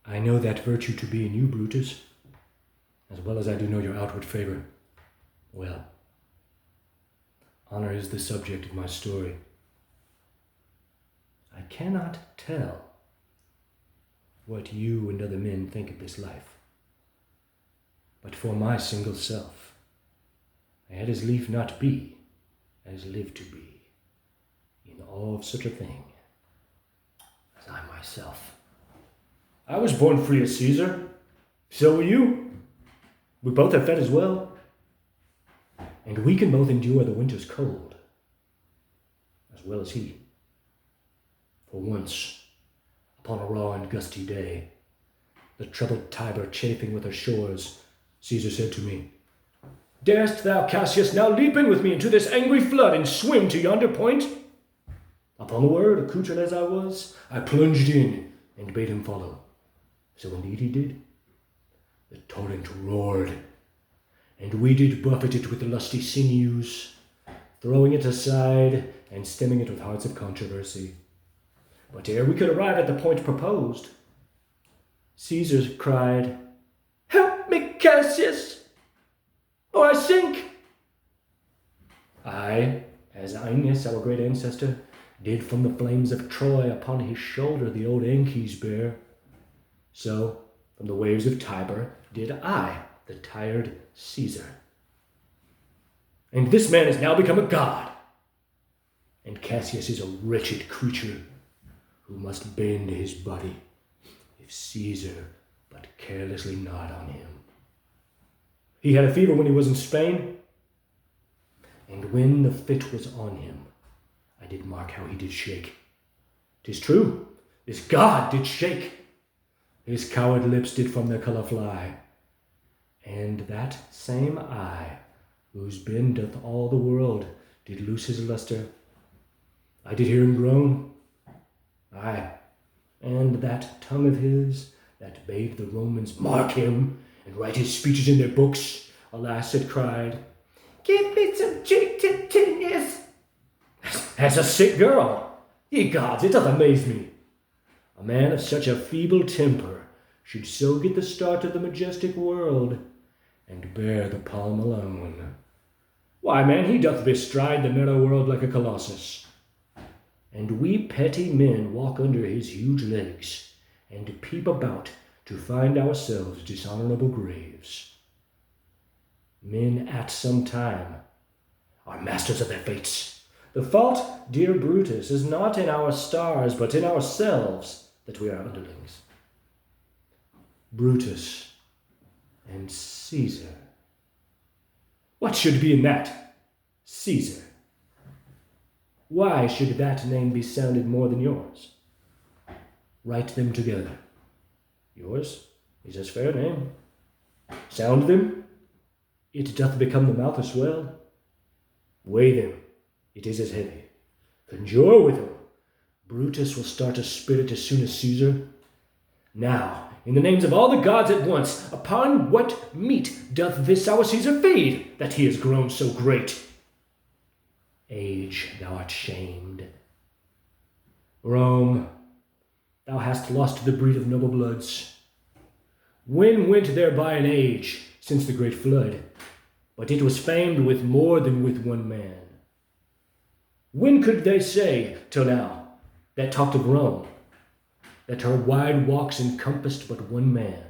I know that virtue to be in you, Brutus, as well as I do know your outward favor. Well, honor is the subject of my story. I cannot tell what you and other men think of this life, but for my single self, I had as lief not be as live to be in all of such a thing as I myself. I was born free as Caesar. So were you. We both have fed as well. And we can both endure the winter's cold, as well as he. For once, upon a raw and gusty day, the troubled Tiber chafing with her shores, Caesar said to me, "Darest thou, Cassius, now leap in with me into this angry flood and swim to yonder point?" Upon the word, accoutred as I was, I plunged in and bade him follow. So indeed he did. The torrent roared, and we did buffet it with lusty sinews, throwing it aside and stemming it with hearts of controversy. But ere we could arrive at the point proposed, Caesar cried, "Help me, Cassius, or I sink!" I, as Aeneas, our great ancestor, did from the flames of Troy upon his shoulder the old Anchises bear, so from the waves of Tiber did I, the tired Caesar. And this man has now become a god, and Cassius is a wretched creature who must bend his body if Caesar but carelessly nod on him. He had a fever when he was in Spain, and when the fit was on him, I did mark how he did shake. 'Tis true, this god did shake. His coward lips did from their colour fly, and that same eye, whose bend doth all the world, did loose his lustre. I did hear him groan. Aye, and that tongue of his, that bade the Romans mark him, and write his speeches in their books, alas, it cried, "Give me some cheek Titinius." As a sick girl, ye gods, it doth amaze me. A man of such a feeble temper should so get the start of the majestic world, and bear the palm alone. Why, man, he doth bestride the narrow world like a colossus, and we petty men walk under his huge legs, and peep about to find ourselves dishonorable graves. Men at some time are masters of their fates. The fault, dear Brutus, is not in our stars, but in ourselves, that we are underlings. Brutus and Caesar. What should be in that? Caesar. Why should that name be sounded more than yours? Write them together. Yours is as fair a name. Sound them, it doth become the mouth as well. Weigh them, it is as heavy. Conjure with them, Brutus will start a spirit as soon as Caesar. Now, in the names of all the gods at once, upon what meat doth this our Caesar feed, that he is grown so great? Age, thou art shamed. Rome, thou hast lost the breed of noble bloods. When went there by an age, since the great flood, but it was famed with more than with one man? When could they say, till now, that talked of Rome, that her wide walks encompassed but one man?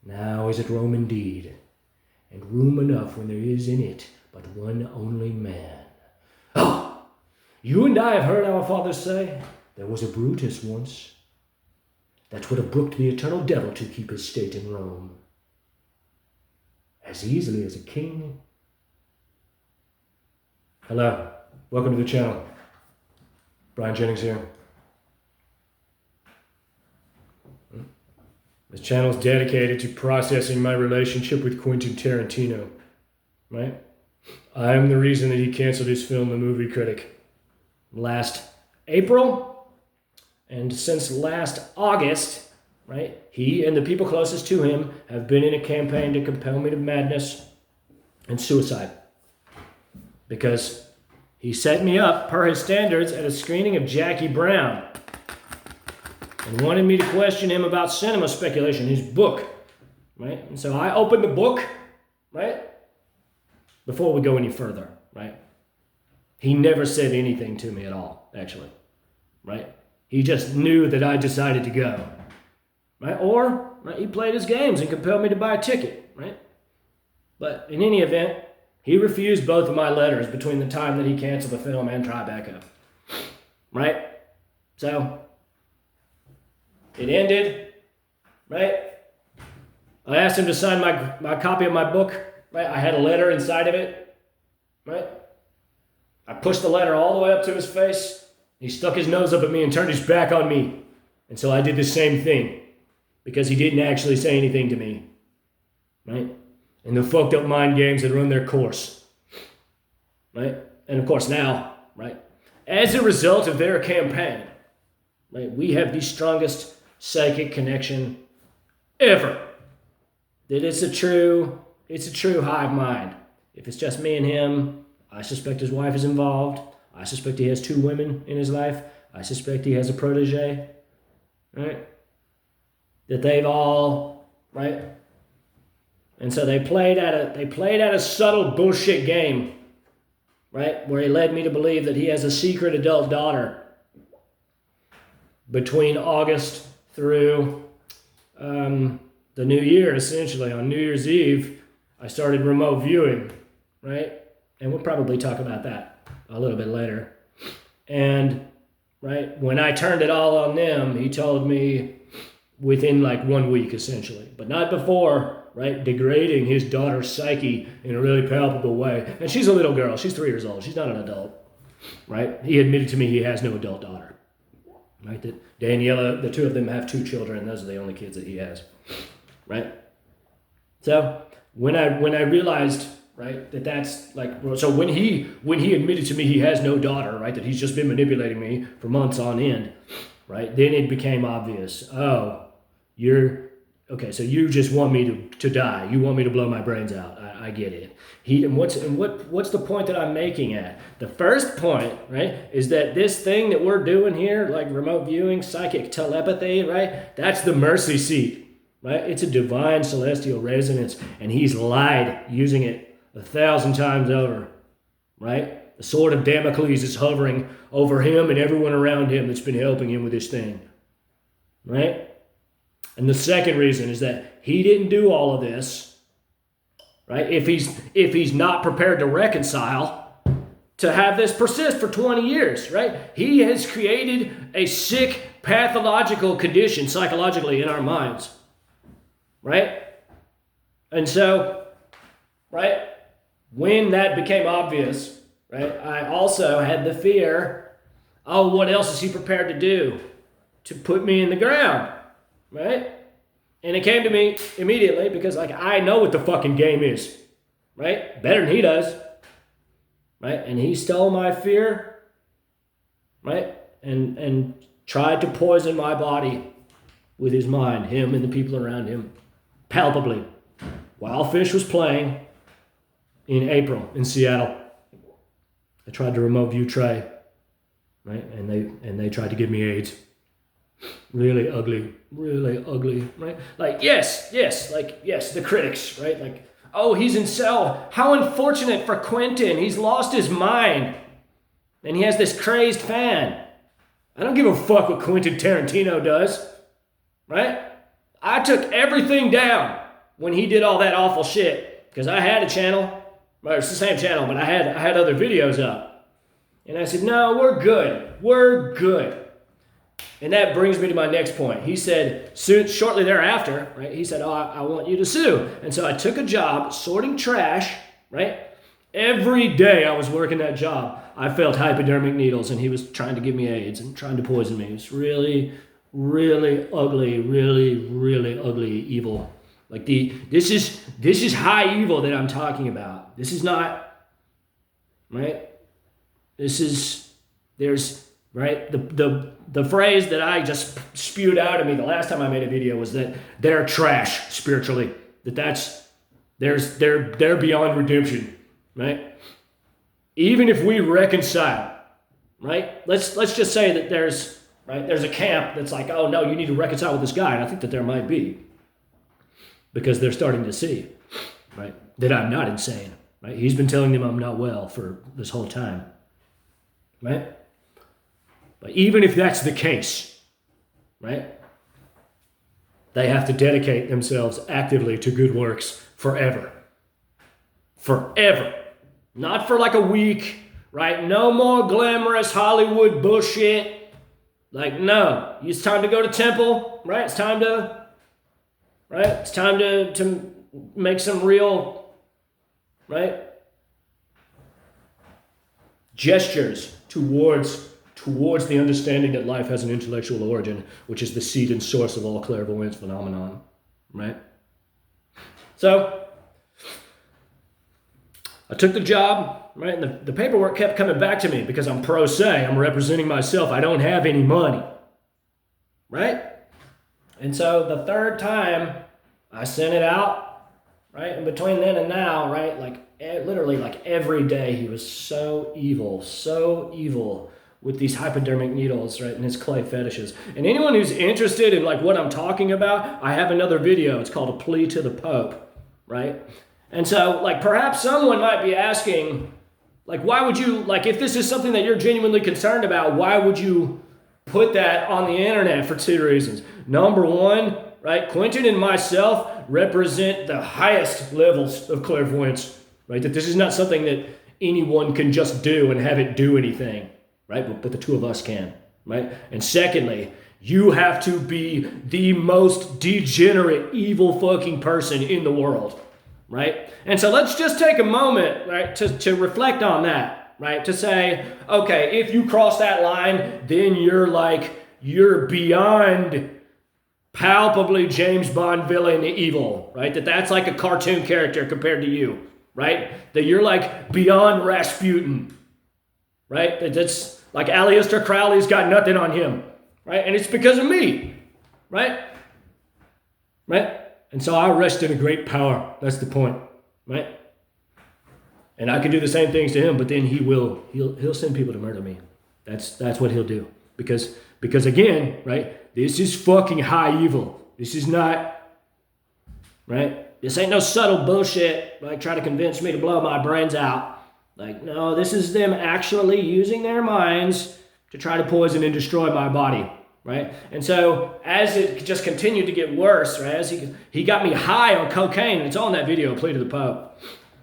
Now is it Rome indeed, and room enough when there is in it but one only man. Oh, you and I have heard our fathers say, there was a Brutus once, that would have brooked the eternal devil to keep his state in Rome, as easily as a king. Hello, welcome to the channel. Brian Jennings here. This channel is dedicated to processing my relationship with Quentin Tarantino, right? I am the reason that he canceled his film, The Movie Critic, last April. And since last August, right, he and the people closest to him have been in a campaign to compel me to madness and suicide. Because he set me up, per his standards, at a screening of Jackie Brown. and wanted me to question him about cinema speculation, his book, right? And so I opened the book, right? Before we go any further, right? He never said anything to me at all, actually, right? He just knew that I decided to go, right? Or right, he played his games and compelled me to buy a ticket, right? But in any event, he refused both of my letters between the time that he canceled the film and Tribeca, right? So it ended, right? I asked him to sign my copy of my book, right? I had a letter inside of it, right? I pushed the letter all the way up to his face. He stuck his nose up at me and turned his back on me. And so I did the same thing because he didn't actually say anything to me, right? And the fucked up mind games had run their course, right? And of course now, right? As a result of their campaign, right? We have the strongest psychic connection ever. That it's a true hive mind. If it's just me and him, I suspect his wife is involved. I suspect he has 2 women in his life. I suspect he has a protege, right? That they've all, right? And so they played at a subtle bullshit game, right? Where he led me to believe that he has a secret adult daughter between August through the new year, essentially. On New Year's Eve, I started remote viewing, right? And we'll probably talk about that a little bit later. And, right, when I turned it all on them, he told me within like 1 week, essentially. But not before, right, degrading his daughter's psyche in a really palpable way. And she's a little girl. She's 3 years old. She's not an adult, right? He admitted to me he has no adult daughter, right? That Daniela, the 2 of them have 2 children. Those are the only kids that he has, right? So when I realized, right, that's like, so when he admitted to me he has no daughter, right, that he's just been manipulating me for months on end, right, then it became obvious. Oh, so you just want me to die. You want me to blow my brains out. I get it. What's the point that I'm making at? The first point, right, is that this thing that we're doing here, like remote viewing, psychic telepathy, right, that's the mercy seat, right? It's a divine celestial resonance, and he's lied using it 1,000 times over, right? The sword of Damocles is hovering over him and everyone around him that's been helping him with this thing, right? And the second reason is that he didn't do all of this, right? If he's not prepared to reconcile, to have this persist for 20 years, right? He has created a sick pathological condition psychologically in our minds, right? And so, right, when that became obvious, right, I also had the fear, oh, what else is he prepared to do to put me in the ground, right? And it came to me immediately because, like, I know what the fucking game is, right? Better than he does, right? And he stole my fear, right? And tried to poison my body with his mind, him and the people around him, palpably, while Fish was playing in April in Seattle. I tried to remote view Trey, right? And they tried to give me AIDS. Really ugly, right? Like, yes, the critics, right? Like, oh, he's in cell. How unfortunate for Quentin. He's lost his mind. And he has this crazed fan. I don't give a fuck what Quentin Tarantino does, right? I took everything down when he did all that awful shit. Because I had a channel. Well, it's the same channel, but I had other videos up. And I said, no, we're good. And that brings me to my next point. He said, shortly thereafter, right, he said, oh, I want you to sue. And so I took a job sorting trash, right? Every day I was working that job, I felt hypodermic needles, and he was trying to give me AIDS and trying to poison me. It was really, really ugly, really ugly evil. Like this is high evil that I'm talking about. This is not, right? Right? The phrase that I just spewed out of me the last time I made a video was that they're trash spiritually. They're beyond redemption, right? Even if we reconcile, right? Let's just say that there's right? There's a camp that's like, oh no, you need to reconcile with this guy. And I think that there might be, because they're starting to see, right, that I'm not insane, right? He's been telling them I'm not well for this whole time, right? But even if that's the case, right, they have to dedicate themselves actively to good works forever. Forever. Not for like a week, right? No more glamorous Hollywood bullshit. Like, no. It's time to go to temple, right? It's time to, right? It's time to make some real, right, gestures towards the understanding that life has an intellectual origin, which is the seed and source of all clairvoyance phenomenon, right? So, I took the job, right, and the paperwork kept coming back to me because I'm pro se, I'm representing myself, I don't have any money, right? And so the third time I sent it out, right, and between then and now, right, like literally like every day he was so evil with these hypodermic needles, right, and his clay fetishes. And anyone who's interested in like what I'm talking about, I have another video. It's called A Plea to the Pope, right? And so like perhaps someone might be asking, like, why would you, like if this is something that you're genuinely concerned about, why would you put that on the internet? For two reasons. Number one, right, Quentin and myself represent the highest levels of clairvoyance, right? That this is not something that anyone can just do and have it do anything. Right, but the two of us can, right? And secondly, you have to be the most degenerate, evil fucking person in the world, right? And so let's just take a moment, right, to reflect on that, right? To say, okay, if you cross that line, then you're beyond palpably James Bond villain evil, right? That's like a cartoon character compared to you, right? That you're like beyond Rasputin, right? That's like Aleister Crowley's got nothing on him, right? And it's because of me, right? Right? And so I rest in a great power. That's the point, right? And I can do the same things to him, but then he'll send people to murder me. That's what he'll do. Because again, right? This is fucking high evil. This is not, right? This ain't no subtle bullshit, like try to convince me to blow my brains out. Like, no, this is them actually using their minds to try to poison and destroy my body, right? And so as it just continued to get worse, right, as he got me high on cocaine, and it's on that video, Plea to the Pope.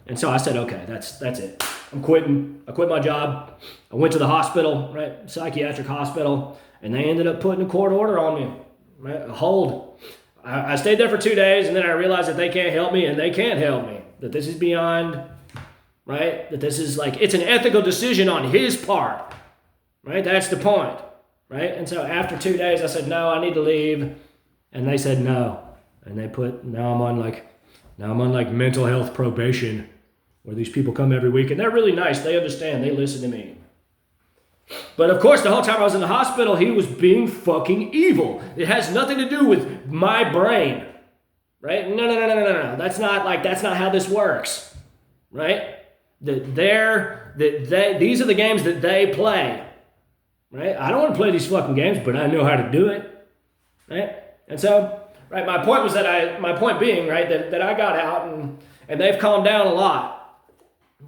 And so I said, okay, that's it. I'm quitting. I quit my job. I went to the hospital, right, psychiatric hospital, and they ended up putting a court order on me, right, a hold. I stayed there for 2 days, and then I realized that they can't help me, and they can't help me, that this is beyond... right? That this is like, it's an ethical decision on his part, right? That's the point, right? And so after 2 days, I said, no, I need to leave. And they said, no. And they put, now I'm on like mental health probation, where these people come every week. And they're really nice. They understand. They listen to me. But of course, the whole time I was in the hospital, he was being fucking evil. It has nothing to do with my brain, right? No. That's not how this works, right? These are the games that they play, right? I don't want to play these fucking games, but I know how to do it, right? And so, right, my point being, right, that I got out and they've calmed down a lot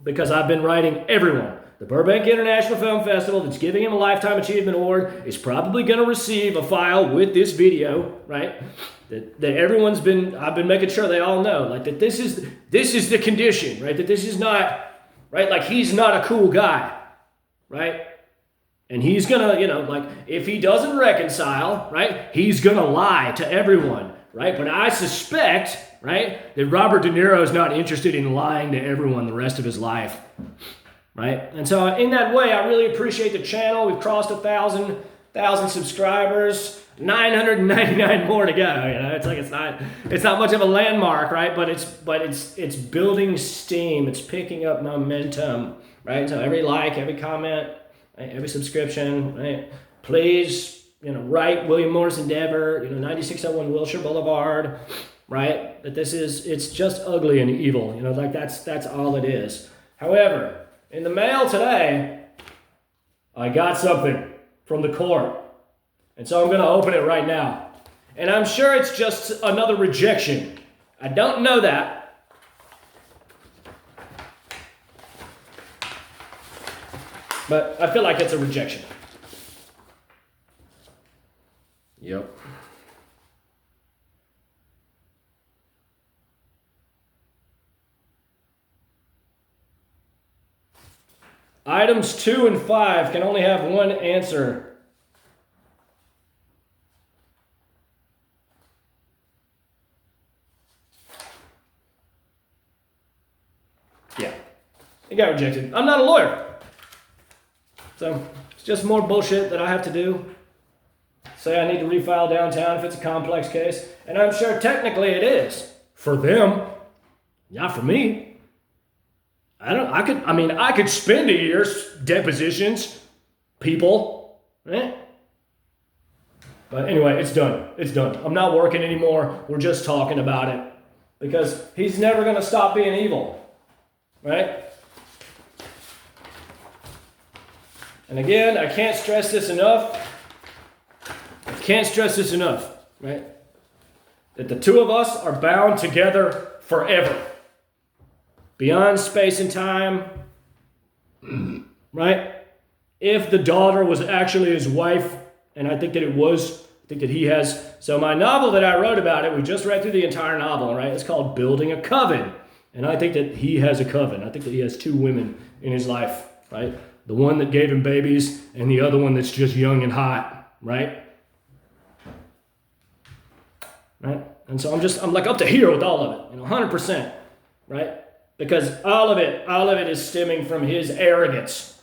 because I've been writing everyone. The Burbank International Film Festival, that's giving him a Lifetime Achievement Award, is probably going to receive a file with this video, right? That everyone's been, I've been making sure they all know, like that this is the condition, right? That this is not, right? Like he's not a cool guy, right? And he's gonna, like if he doesn't reconcile, right? He's gonna lie to everyone, right? But I suspect, right, that Robert De Niro is not interested in lying to everyone the rest of his life, right? And so in that way, I really appreciate the channel. We've crossed 1,000 subscribers. 999 more to go. It's like it's not much of a landmark, right? But it's building steam. It's picking up momentum, right? So every like, every comment, right? Every subscription, right? Please, write William Morris Endeavor, 9601 Wilshire Boulevard, right? That it's just ugly and evil, like that's all it is. However, in the mail today, I got something from the court. And so I'm going to open it right now. And I'm sure it's just another rejection. I don't know that. But I feel like it's a rejection. Yep. Items 2 and 5 can only have one answer. Yeah, it got rejected. I'm not a lawyer. So it's just more bullshit that I have to do. Say I need to refile downtown if it's a complex case. And I'm sure technically it is. For them. Not for me. I could spend a year's depositions, people, right? But anyway, it's done. It's done. I'm not working anymore. We're just talking about it because he's never going to stop being evil, right? And again, I can't stress this enough. Right? That the two of us are bound together forever. Beyond space and time, right? If the daughter was actually his wife, and I think that it was, I think that he has. So my novel that I wrote about it, we just read through the entire novel, right? It's called Building a Coven. And I think that he has a coven. I think that he has two women in his life, right? The one that gave him babies and the other one that's just young and hot, right? Right? And so I'm like up to here with all of it, 100%, right? Because all of it is stemming from his arrogance,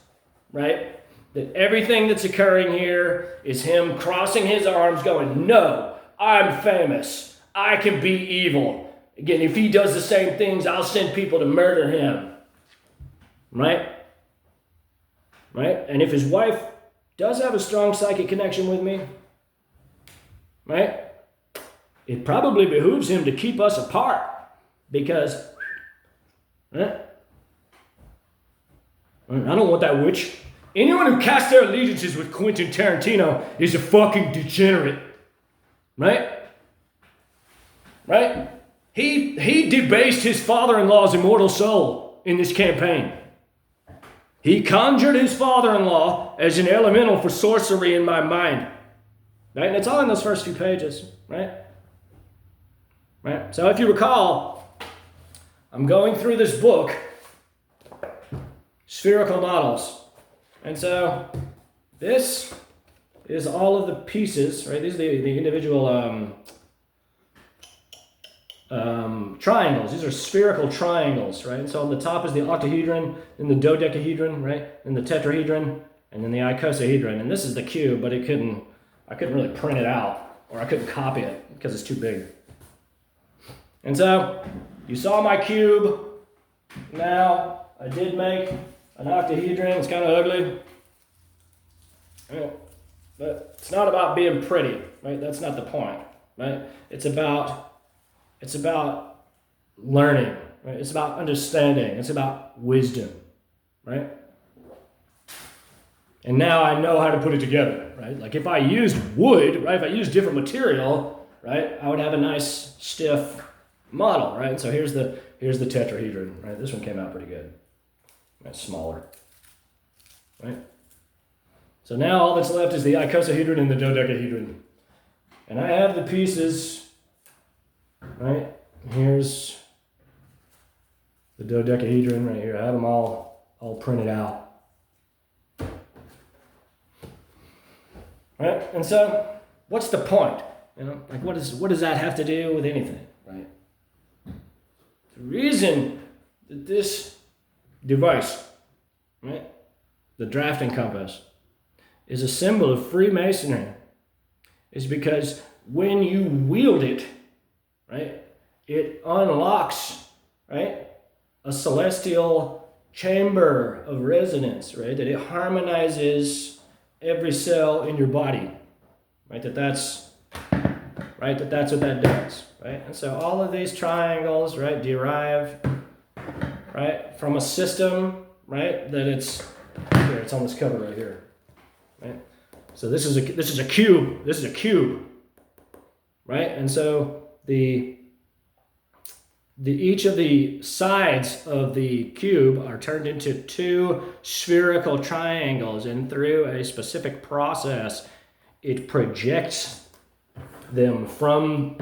right? That everything that's occurring here is him crossing his arms going, no, I'm famous. I can be evil. Again, if he does the same things, I'll send people to murder him, right? Right? And if his wife does have a strong psychic connection with me, right? It probably behooves him to keep us apart because I don't want that witch. Anyone who casts their allegiances with Quentin Tarantino is a fucking degenerate. Right? Right? He debased his father-in-law's immortal soul in this campaign. He conjured his father-in-law as an elemental for sorcery in my mind. Right? And it's all in those first few pages. Right? Right? So if you recall, I'm going through this book, Spherical Models. And so this is all of the pieces, right? These are the individual triangles. These are spherical triangles, right? And so on the top is the octahedron, then the dodecahedron, right? Then the tetrahedron, and then the icosahedron. And this is the cube, but I couldn't really print it out, or I couldn't copy it because it's too big. And so you saw my cube. Now I did make an octahedron. It's kind of ugly, but it's not about being pretty, right? That's not the point, right? It's about learning, right? It's about understanding. It's about wisdom, right? And now I know how to put it together, right? Like if I used wood, right? If I used different material, right? I would have a nice stiff model, right? So here's the tetrahedron, right? This one came out pretty good. That's smaller, right? So now all that's left is the icosahedron and the dodecahedron. And I have the pieces, right? Here's the dodecahedron right here. I have them all printed out. Right? And so what's the point? Like what does that have to do with anything, right? The reason that this device, right, the drafting compass, is a symbol of Freemasonry is because when you wield it, right, it unlocks, right, a celestial chamber of resonance, right, that it harmonizes every cell in your body, right, that's what that does, right? And so all of these triangles, right, derive, right, from a system, right, that it's on this cover right here, right? So this is a cube. This is a cube, right? And so each of the sides of the cube are turned into two spherical triangles, and through a specific process, it projects them from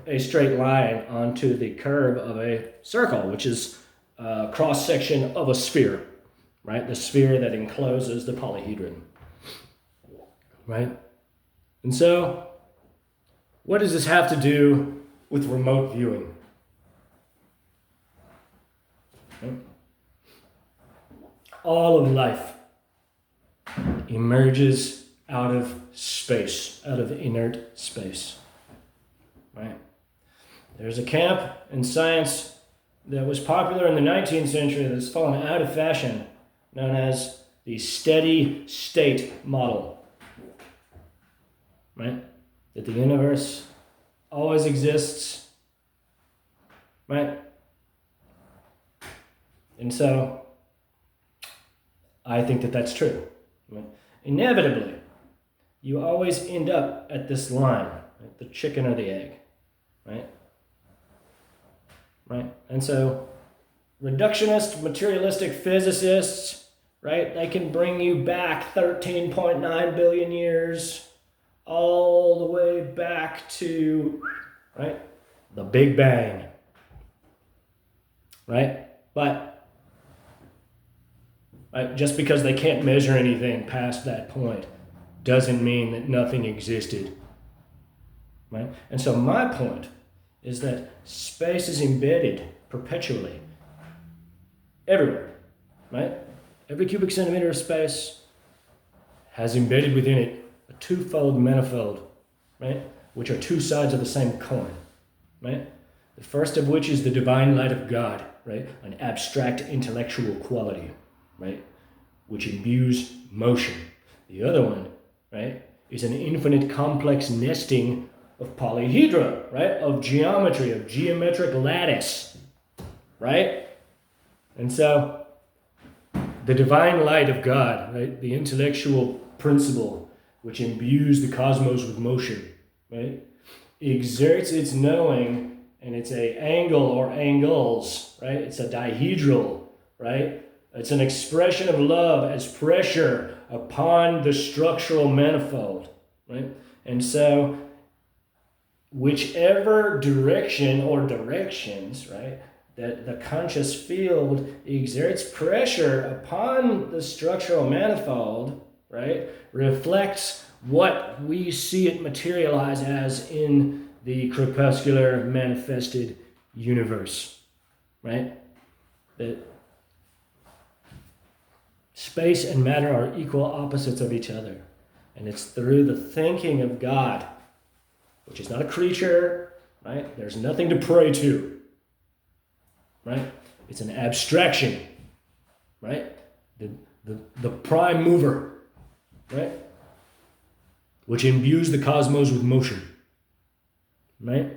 a straight line onto the curve of a circle, which is a cross-section of a sphere, right? The sphere that encloses the polyhedron, right? And so, what does this have to do with remote viewing? All of life emerges out of space, out of inert space, right? There's a camp in science that was popular in the 19th century that's fallen out of fashion, known as the steady state model, right? That the universe always exists, right? And so, I think that that's true. Right? Inevitably, you always end up at this line, right? The chicken or the egg, right? Right? And so, reductionist, materialistic physicists, right? They can bring you back 13.9 billion years, all the way back to, right? The Big Bang, right? But just because they can't measure anything past that point doesn't mean that nothing existed, right? And so my point is that space is embedded perpetually everywhere, right? Every cubic centimeter of space has embedded within it a twofold manifold, right? Which are two sides of the same coin, right? The first of which is the divine light of God, right? An abstract intellectual quality, right? Which imbues motion. The other one, right, is an infinite complex nesting of polyhedra, right? Of geometry, of geometric lattice, right? And so, the divine light of God, right? The intellectual principle which imbues the cosmos with motion, right? Exerts its knowing, and it's a angle or angles, right? It's a dihedral, right? It's an expression of love as pressure upon the structural manifold, right? And so, whichever direction or directions, right, that the conscious field exerts pressure upon the structural manifold, right, reflects what we see it materialize as in the crepuscular manifested universe, right? That space and matter are equal opposites of each other. And it's through the thinking of God, which is not a creature, right? There's nothing to pray to, right? It's an abstraction, right? The prime mover, right? Which imbues the cosmos with motion, right?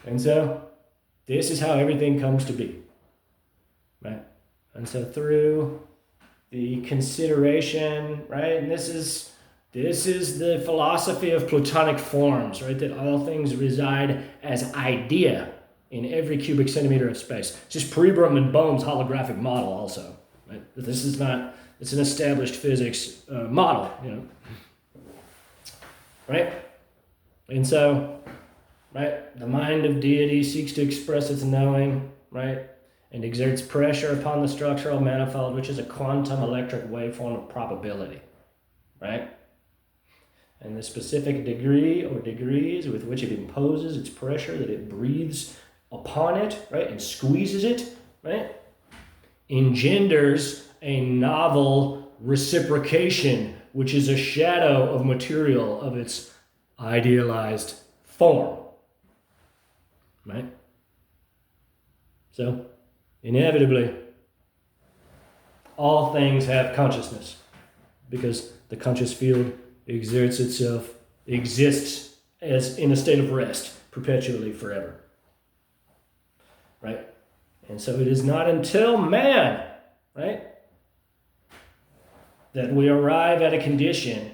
And so, this is how everything comes to be, right? And so through the consideration, right, and this is the philosophy of Platonic forms, right, that all things reside as idea in every cubic centimeter of space. It's just Pribram and Bohm's holographic model also, right? This is not, it's an established physics model, you know, right? And so, right, the mind of deity seeks to express its knowing, right, and exerts pressure upon the structural manifold, which is a quantum electric waveform of probability, right? And the specific degree or degrees with which it imposes its pressure, that it breathes upon it, right, and squeezes it, right, engenders a novel reciprocation, which is a shadow of material of its idealized form, right? So, inevitably, all things have consciousness because the conscious field exists as in a state of rest perpetually forever, right? And so it is not until man, right, that we arrive at a condition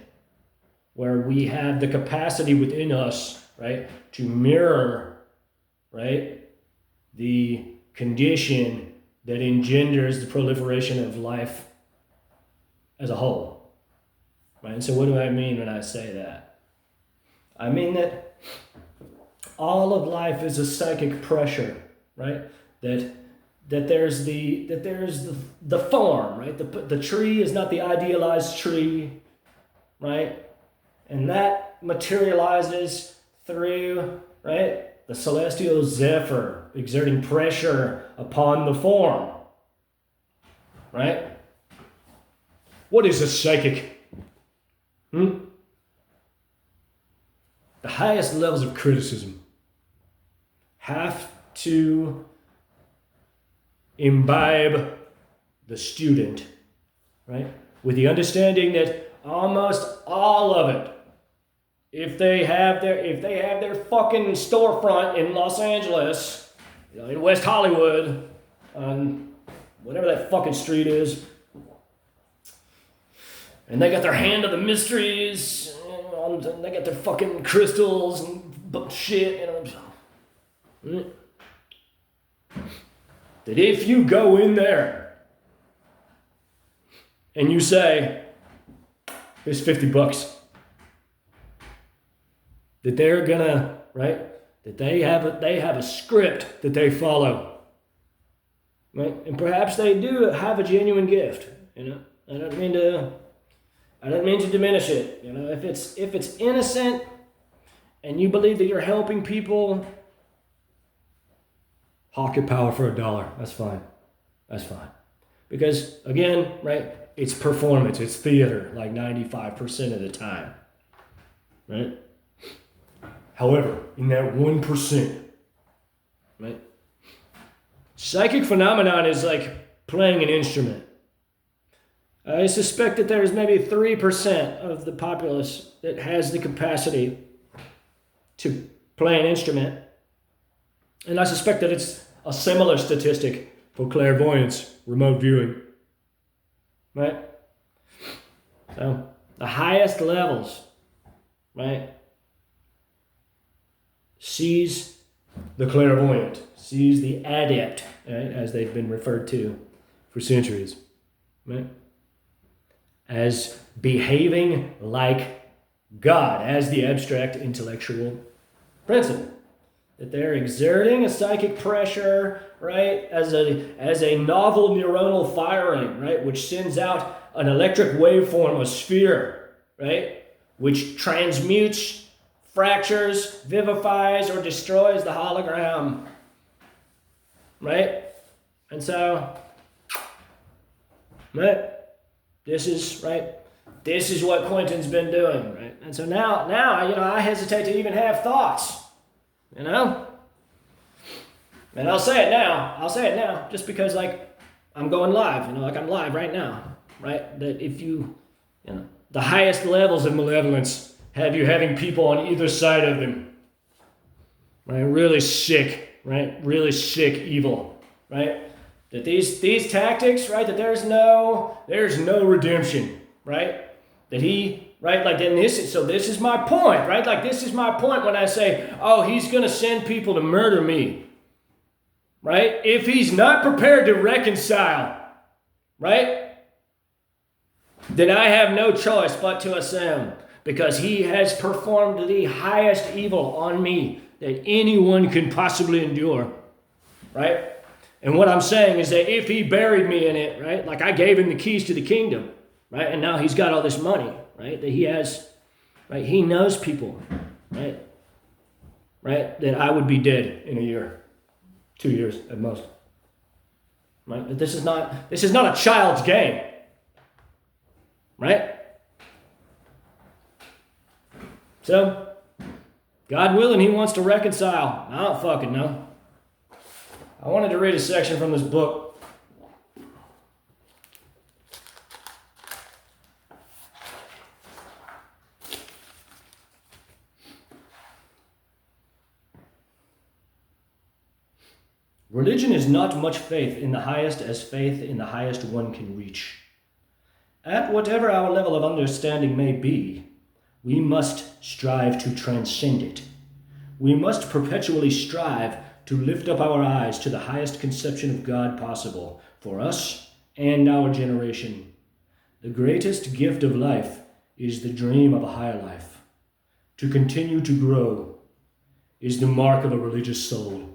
where we have the capacity within us, right, to mirror, right, the condition that engenders the proliferation of life as a whole, right? And so what do I mean when I say that? I mean that all of life is a psychic pressure, right? That there's the form, right? The tree is not the idealized tree, right? And that materializes through, right, the celestial zephyr exerting pressure upon the form, right? What is a psychic? The highest levels of criticism have to imbibe the student, right, with the understanding that almost all of it, if they have their fucking storefront in Los Angeles, in West Hollywood, on whatever that fucking street is, and they got their hand of the mysteries, and they got their fucking crystals and shit, that if you go in there and you say, here's $50, that they're gonna, right, that they have a script that they follow, right? And perhaps they do have a genuine gift, I don't mean to diminish it, if it's innocent and you believe that you're helping people, hawk your power for $1. That's fine. Because again, right, it's performance, it's theater, like 95% of the time, right? However, in that 1%, right, psychic phenomenon is like playing an instrument. I suspect that there's maybe 3% of the populace that has the capacity to play an instrument. And I suspect that it's a similar statistic for clairvoyance, remote viewing, right? So the highest levels, right, sees the clairvoyant, sees the adept, right, as they've been referred to for centuries, right, as behaving like God, as the abstract intellectual principle. That they're exerting a psychic pressure, right, as a novel neuronal firing, right, which sends out an electric waveform, a sphere, right, which transmutes, fractures, vivifies, or destroys the hologram, right? And so, right, this is what Quentin's been doing, right? And so now, I hesitate to even have thoughts. And I'll say it now, just because, like, I'm going live, like I'm live right now, right? That if the highest levels of malevolence have you having people on either side of them, right? Really sick, right? Really sick evil, right? That these tactics, right? That there's no redemption, right? That right, like then this is my point, right? Like this is my point when I say, oh, he's gonna send people to murder me, right? If he's not prepared to reconcile, right, then I have no choice but to assume, because he has performed the highest evil on me that anyone can possibly endure, right? And what I'm saying is that if he buried me in it, right, like I gave him the keys to the kingdom, right, and now he's got all this money, right, that he has, right, he knows people, right, that I would be dead in a year, 2 years at most, right? That this is not a child's game, right? So, God willing, he wants to reconcile. I don't fucking know. I wanted to read a section from this book. Religion is not much faith in the highest as faith in the highest one can reach. at whatever our level of understanding may be, we must strive to transcend it. We must perpetually strive to lift up our eyes to the highest conception of God possible for us and our generation. The greatest gift of life is the dream of a higher life. To continue to grow is the mark of a religious soul.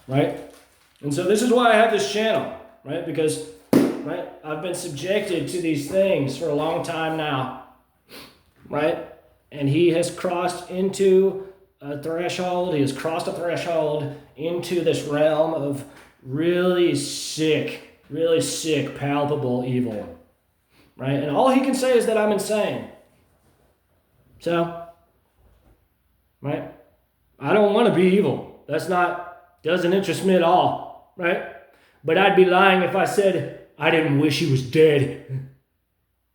Right? And so this is why I have this channel, right? Because, right, I've been subjected to these things for a long time now, right? And he has crossed into a threshold, he has crossed a threshold into this realm of really sick, palpable evil, right? And all he can say is that I'm insane. So, right? I don't want to be evil. Doesn't interest me at all, right? But I'd be lying if I said I didn't wish he was dead.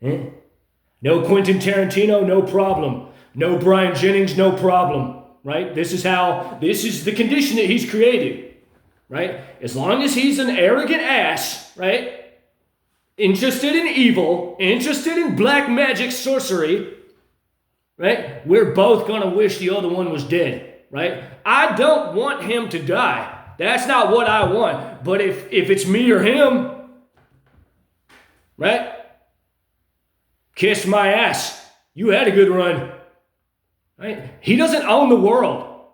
No Quentin Tarantino, no problem. No Brian Jennings, no problem, right? This is the condition that he's created, right? As long as he's an arrogant ass, right? Interested in evil, interested in black magic sorcery, right? We're both gonna wish the other one was dead, right? I don't want him to die. That's not what I want. But if it's me or him, right? Kiss my ass. You had a good run. Right? He doesn't own the world.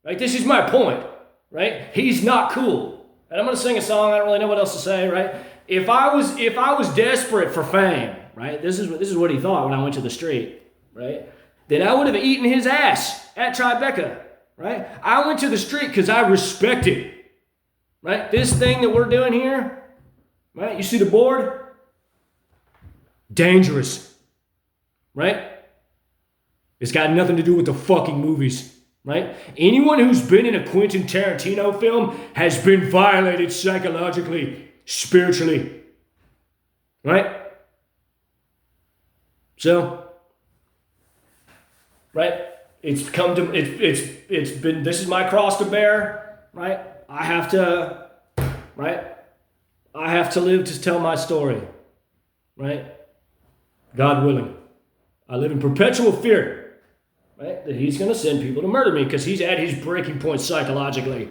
Right? This is my point. Right? He's not cool. And I'm gonna sing a song, I don't really know what else to say, right? If I was desperate for fame, right? This is what he thought when I went to the street, right? Then I would have eaten his ass at Tribeca. Right? I went to the street because I respect it. Right? This thing that we're doing here, right? You see the board? Dangerous. Right? It's got nothing to do with the fucking movies. Right? Anyone who's been in a Quentin Tarantino film has been violated psychologically, spiritually. Right? So, right? It's been, this is my cross to bear, right? I have to live to tell my story, right? God willing. I live in perpetual fear, right? That he's going to send people to murder me because he's at his breaking point psychologically,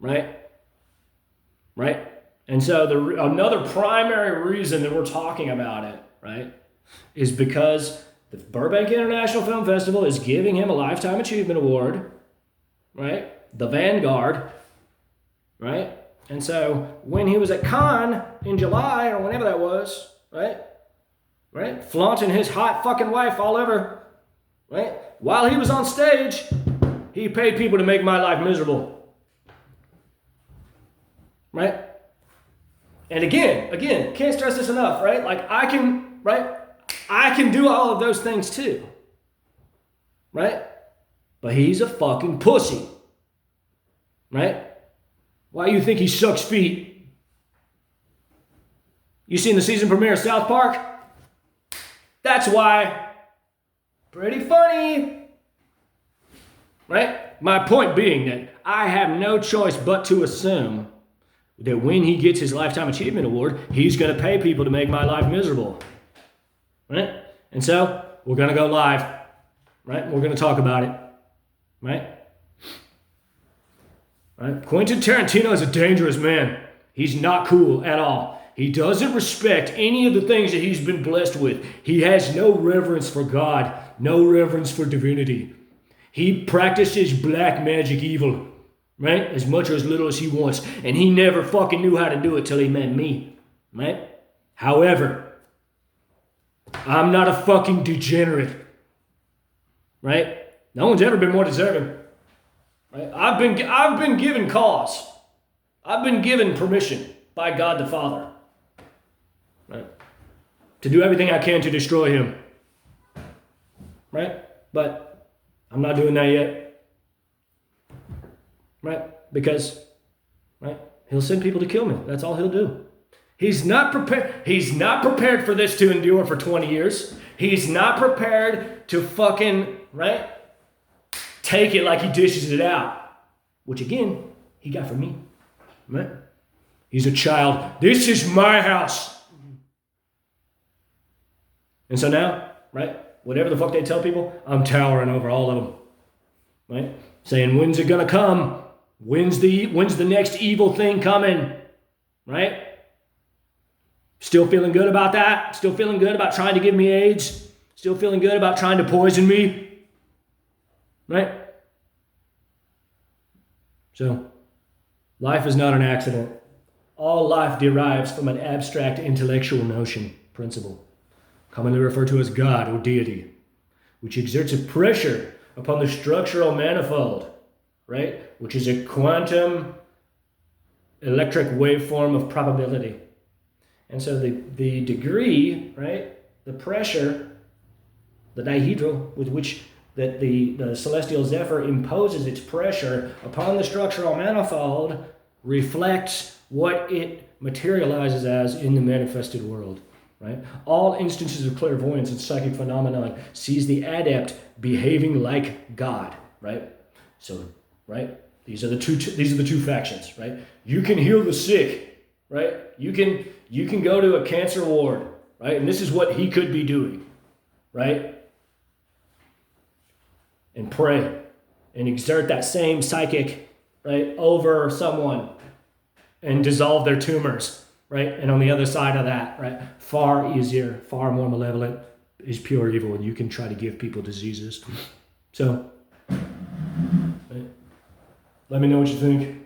right? Right? And so another primary reason that we're talking about it, right, is because the Burbank International Film Festival is giving him a Lifetime Achievement Award, right? The Vanguard, right? And so when he was at Cannes in July or whenever that was, right? Flaunting his hot fucking wife all over, right? While he was on stage, he paid people to make my life miserable, right? And again, can't stress this enough, right? Like I can do all of those things too. Right? But he's a fucking pussy. Right? Why do you think he sucks feet? You seen the season premiere of South Park? That's why. Pretty funny. Right? My point being that I have no choice but to assume that when he gets his Lifetime Achievement Award, he's going to pay people to make my life miserable. Right? And so, we're going to go live. Right? We're going to talk about it. Right? Right? Quentin Tarantino is a dangerous man. He's not cool at all. He doesn't respect any of the things that he's been blessed with. He has no reverence for God, no reverence for divinity. He practices black magic evil, right? As much or as little as he wants. And he never fucking knew how to do it till he met me, right? However, I'm not a fucking degenerate, right? No one's ever been more deserving, right? I've been given cause. I've been given permission by God the Father, right? To do everything I can to destroy him, right? But I'm not doing that yet, right? Because, right? He'll send people to kill me. That's all he'll do. He's not prepared. He's not prepared for this to endure for 20 years. He's not prepared to fucking, right? Take it like he dishes it out. Which again, he got from me. Right? He's a child. This is my house. And so now, right, whatever the fuck they tell people, I'm towering over all of them, right? Saying, when's it gonna come? When's the next evil thing coming, right? Still feeling good about that? Still feeling good about trying to give me AIDS? Still feeling good about trying to poison me? Right? So, life is not an accident. All life derives from an abstract intellectual notion, principle, commonly referred to as God or deity, which exerts a pressure upon the structural manifold, right? Which is a quantum electric waveform of probability. And so the degree, right, the pressure, the dihedral with which that the celestial zephyr imposes its pressure upon the structural manifold reflects what it materializes as in the manifested world, right? All instances of clairvoyance and psychic phenomenon sees the adept behaving like God, right? So, right, these are the two factions, right? You can heal the sick, right? You can go to a cancer ward, right? And this is what he could be doing, right? And pray and exert that same psychic, right, over someone and dissolve their tumors, right? And on the other side of that, right, far easier, far more malevolent is pure evil, and you can try to give people diseases. So, right, let me know what you think.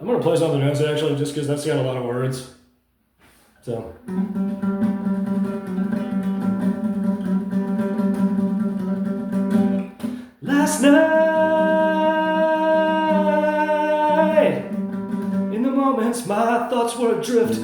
I'm going to play something else actually, just because that's got a lot of words. So. Last night, in the moments my thoughts were adrift,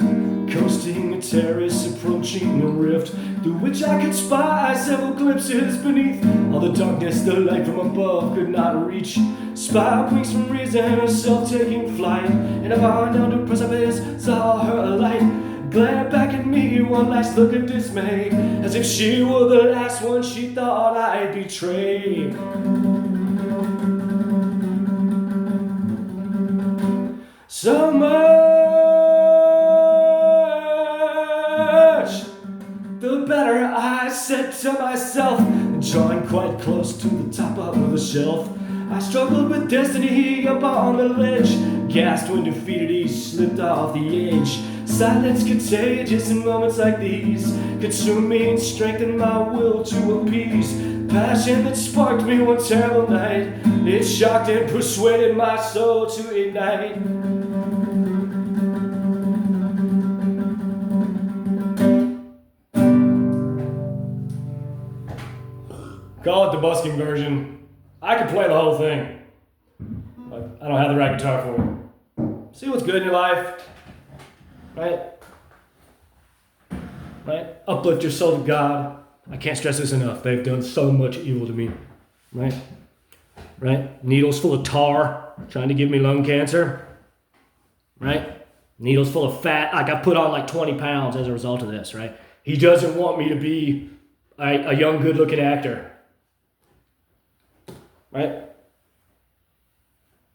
coasting a terrace, approaching a rift, through which I could spy several glimpses beneath all the darkness the light from above could not reach. Spy winks from reason, herself taking flight, and a barn down to precipice saw her alight. Glared back at me one last look of dismay, as if she were the last one she thought I'd betray. So much the better, I said to myself, drawing quite close to the top of the shelf. I struggled with destiny upon the ledge, gasped when defeated he slipped off the edge. Silence contagious in moments like these, consumed me and strengthened my will to appease. Passion that sparked me one terrible night, it shocked and persuaded my soul to ignite. Call it the busking version. I could play the whole thing, but I don't have the right guitar for it. See what's good in your life, right? Right? Uplift your soul to God. I can't stress this enough. They've done so much evil to me, right? Right? Needles full of tar, trying to give me lung cancer, right? Needles full of fat. I got put on like 20 pounds as a result of this, right? He doesn't want me to be a young, good-looking actor. Right?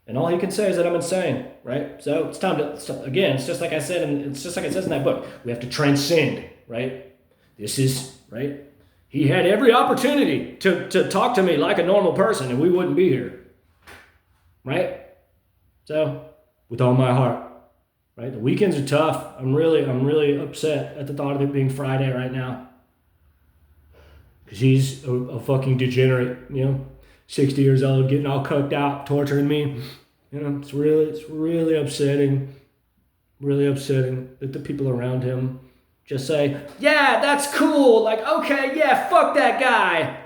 And all he can say is that I'm insane, right? So it's time to, again, it's just like I said, and it's just like it says in that book. We have to transcend, right? This is, right? He had every opportunity to talk to me like a normal person, and we wouldn't be here, right? So, with all my heart, right? The weekends are tough. I'm really upset at the thought of it being Friday right now, because he's a fucking degenerate, 60 years old, getting all coked out, torturing me. It's really upsetting. Really upsetting that the people around him just say, yeah, that's cool. Like, okay, yeah, fuck that guy.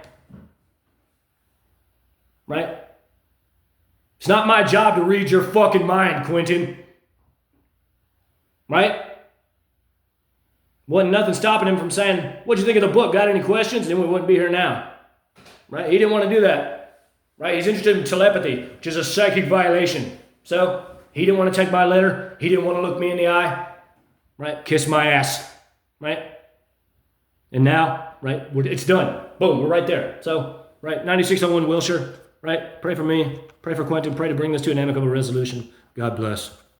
Right? It's not my job to read your fucking mind, Quentin. Right? Wasn't nothing stopping him from saying, what'd you think of the book? Got any questions? And then we wouldn't be here now. Right? He didn't want to do that. right? He's interested in telepathy, which is a psychic violation. So he didn't want to take my letter. He didn't want to look me in the eye, right? Kiss my ass, right? And now, right, it's done. Boom, we're right there. So, right, 9601 Wilshire, right? Pray for me, pray for Quentin, pray to bring this to an amicable resolution. God bless.